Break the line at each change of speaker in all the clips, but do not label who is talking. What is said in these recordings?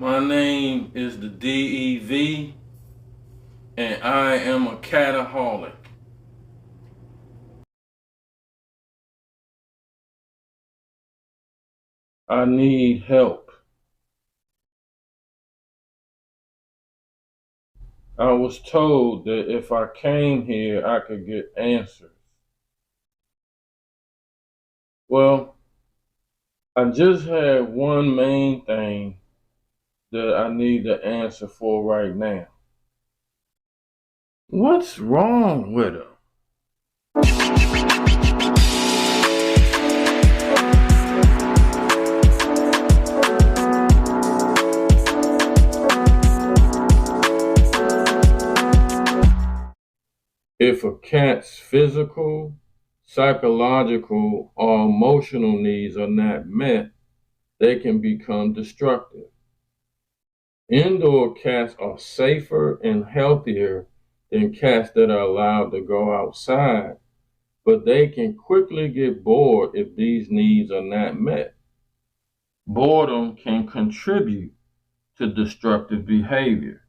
My name is the D.E.V. and I am a cataholic. I need help. I was told that if I came here, I could get answers. Well, I just had one main thing that I need the answer for right now. What's wrong with her? If a cat's physical, psychological, or emotional needs are not met, they can become destructive. Indoor cats are safer and healthier than cats that are allowed to go outside, but they can quickly get bored if these needs are not met. Boredom can contribute to destructive behavior.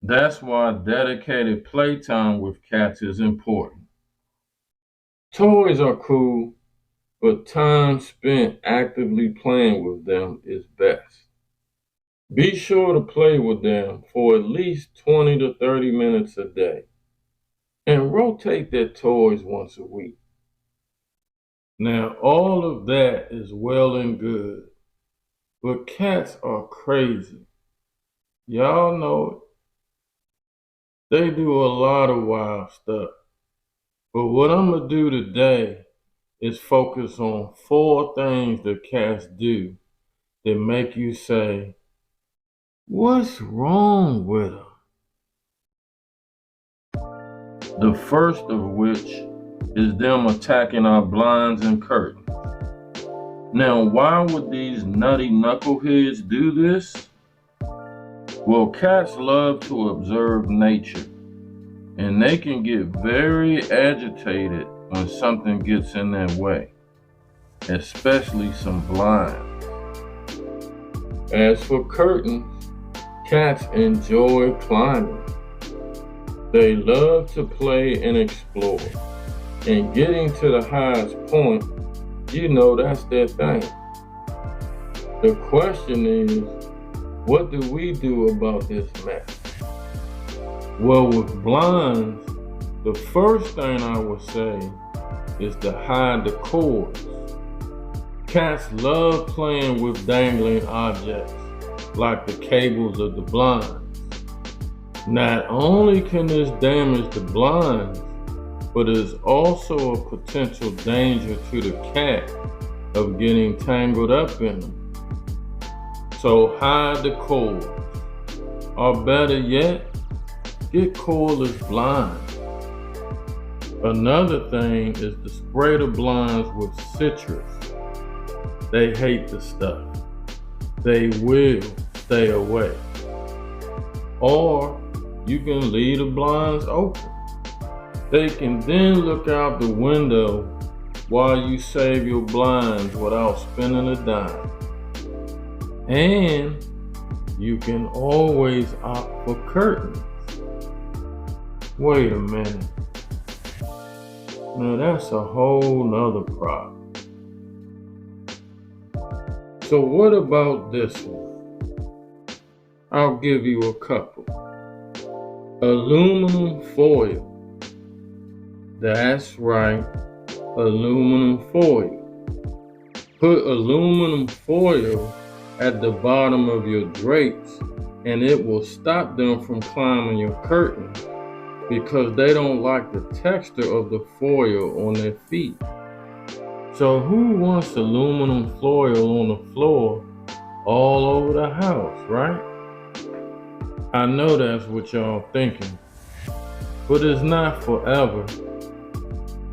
That's why dedicated playtime with cats is important. Toys are cool, but time spent actively playing with them is best. Be sure to play with them for at least 20 to 30 minutes a day, and rotate their toys once a week. Now, all of that is well and good, but cats are crazy. Y'all know it. They do a lot of wild stuff. But what I'm going to do today is focus on 4 things that cats do that make you say, what's wrong with them? The first of which is them attacking our blinds and curtains. Now, why would these nutty knuckleheads do this? Well, cats love to observe nature, and they can get very agitated when something gets in their way, especially some blinds. As for curtains, cats enjoy climbing. They love to play and explore, and getting to the highest point, that's their thing. The question is, what do we do about this mess? Well, with blinds, the first thing I would say is to hide the cords. Cats love playing with dangling objects, like the cables of the blinds. Not only can this damage the blinds, but it is also a potential danger to the cat of getting tangled up in them. So hide the cords, or better yet, get cordless blinds. Another thing is to spray the blinds with citrus. They hate the stuff. They will stay away. Or you can leave the blinds open. They can then look out the window while you save your blinds without spending a dime. And you can always opt for curtains. Wait a minute. Now that's a whole nother problem. So what about this one? I'll give you a couple. Aluminum foil. That's right, aluminum foil. Put aluminum foil at the bottom of your drapes, and it will stop them from climbing your curtain because they don't like the texture of the foil on their feet. So who wants aluminum foil on the floor all over the house, right? I know that's what y'all thinking, but it's not forever.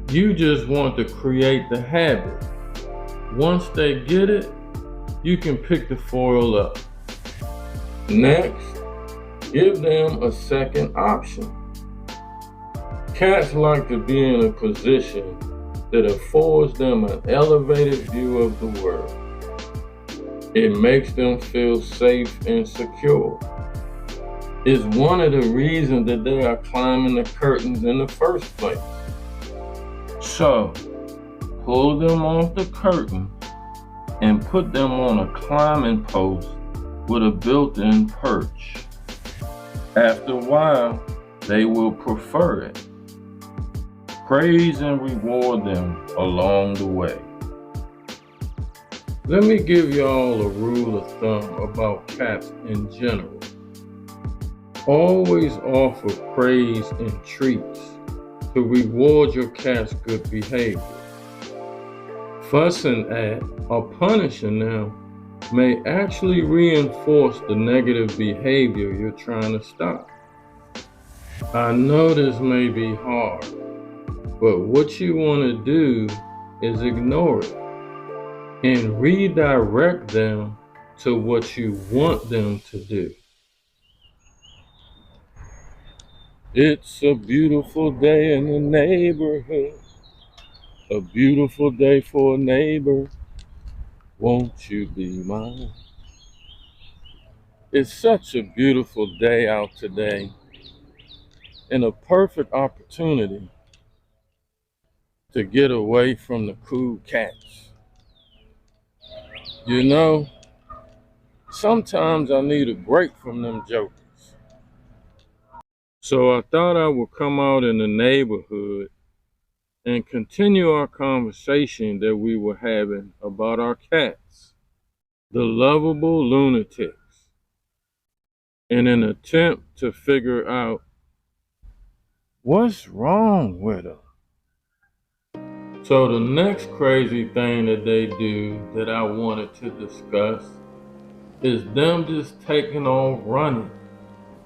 You just want to create the habit. Once they get it, you can pick the foil up. Next, give them a second option. Cats like to be in a position that affords them an elevated view of the world. It makes them feel safe and secure. It's one of the reasons that they are climbing the curtains in the first place. So, pull them off the curtain and put them on a climbing post with a built-in perch. After a while, they will prefer it. Praise and reward them along the way. Let me give y'all a rule of thumb about cats in general. Always offer praise and treats to reward your cat's good behavior. Fussing at or punishing them may actually reinforce the negative behavior you're trying to stop. I know this may be hard, but what you want to do is ignore it and redirect them to what you want them to do. It's a beautiful day in the neighborhood, a beautiful day for a neighbor. Won't you be mine? It's such a beautiful day out today and a perfect opportunity to get away from the cool cats. You know, sometimes I need a break from them jokers. So I thought I would come out in the neighborhood and continue our conversation that we were having about our cats, the lovable lunatics, in an attempt to figure out what's wrong with them. So the next crazy thing that they do that I wanted to discuss is them just taking off running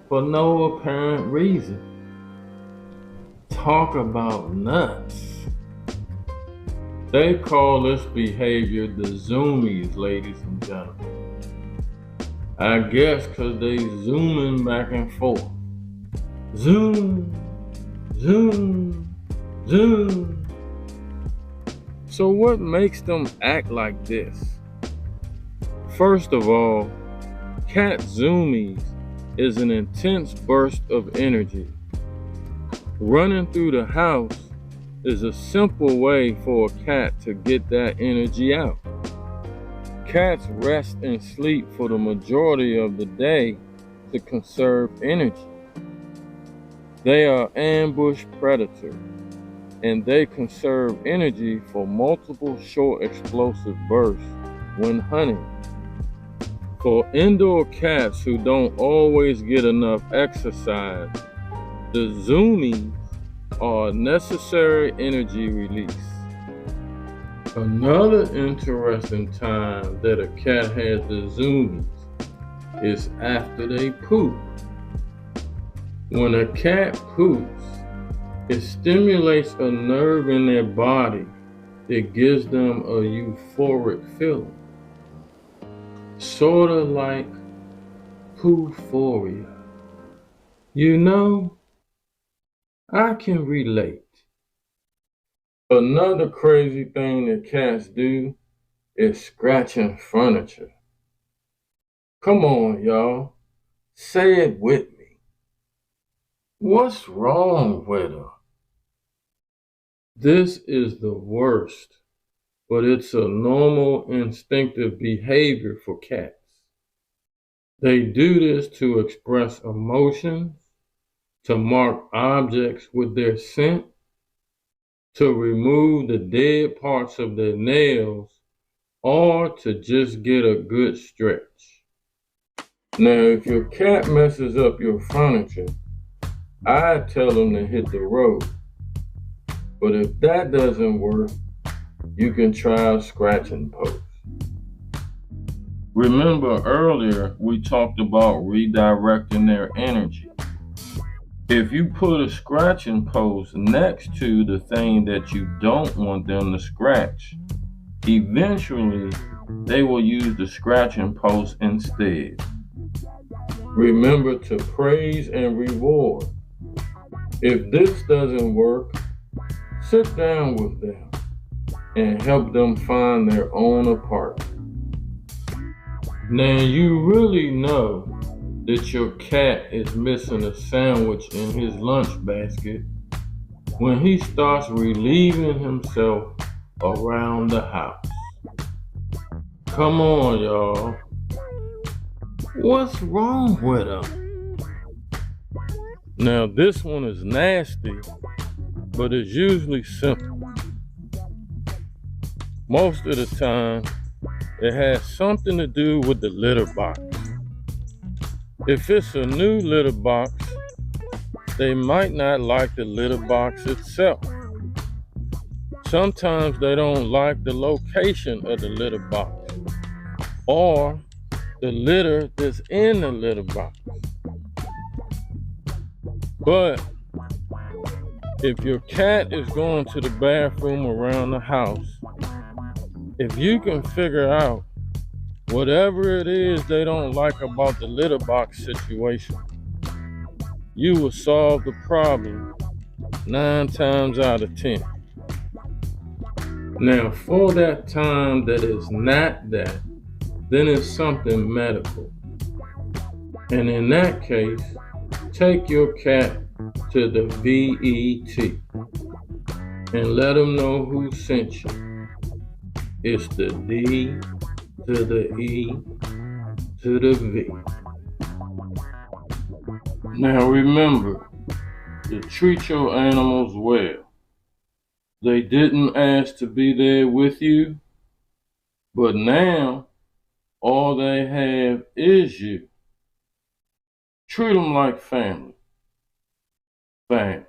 for no apparent reason. Talk about nuts. They call this behavior the zoomies, ladies and gentlemen. I guess because they zooming back and forth. Zoom, zoom, zoom. So what makes them act like this? First of all, cat zoomies is an intense burst of energy. Running through the house is a simple way for a cat to get that energy out. Cats rest and sleep for the majority of the day to conserve energy. They are ambush predators, and they conserve energy for multiple short explosive bursts when hunting. For indoor cats who don't always get enough exercise, the zoomies are a necessary energy release. Another interesting time that a cat has the zoomies is after they poop. When a cat poops, it stimulates a nerve in their body that gives them a euphoric feeling. Sort of like poo-phoria. You know, I can relate. Another crazy thing that cats do is scratching furniture. Come on, y'all. Say it with me. What's wrong with them? This is the worst, but it's a normal instinctive behavior for cats. They do this to express emotions, to mark objects with their scent, to remove the dead parts of their nails, or to just get a good stretch. Now, if your cat messes up your furniture, I tell them to hit the road. But if that doesn't work, you can try a scratching post. Remember earlier we talked about redirecting their energy. If you put a scratching post next to the thing that you don't want them to scratch, eventually they will use the scratching post instead. Remember to praise and reward. If this doesn't work, sit down with them and help them find their own apartment. Now you really know that your cat is missing a sandwich in his lunch basket when he starts relieving himself around the house. Come on, y'all. What's wrong with him? Now this one is nasty, but it's usually simple. Most of the time, it has something to do with the litter box. If it's a new litter box, they might not like the litter box itself. Sometimes they don't like the location of the litter box or the litter that's in the litter box. But if your cat is going to the bathroom around the house, if you can figure out whatever it is they don't like about the litter box situation, you will solve the problem 9 times out of 10. Now, for that time that is not that, then it's something medical. And in that case, take your cat to the VET and let them know who sent you. It's the D to the E to the V. Now remember to treat your animals well. They didn't ask to be there with you, but now all they have is you. Treat them like family. Bam.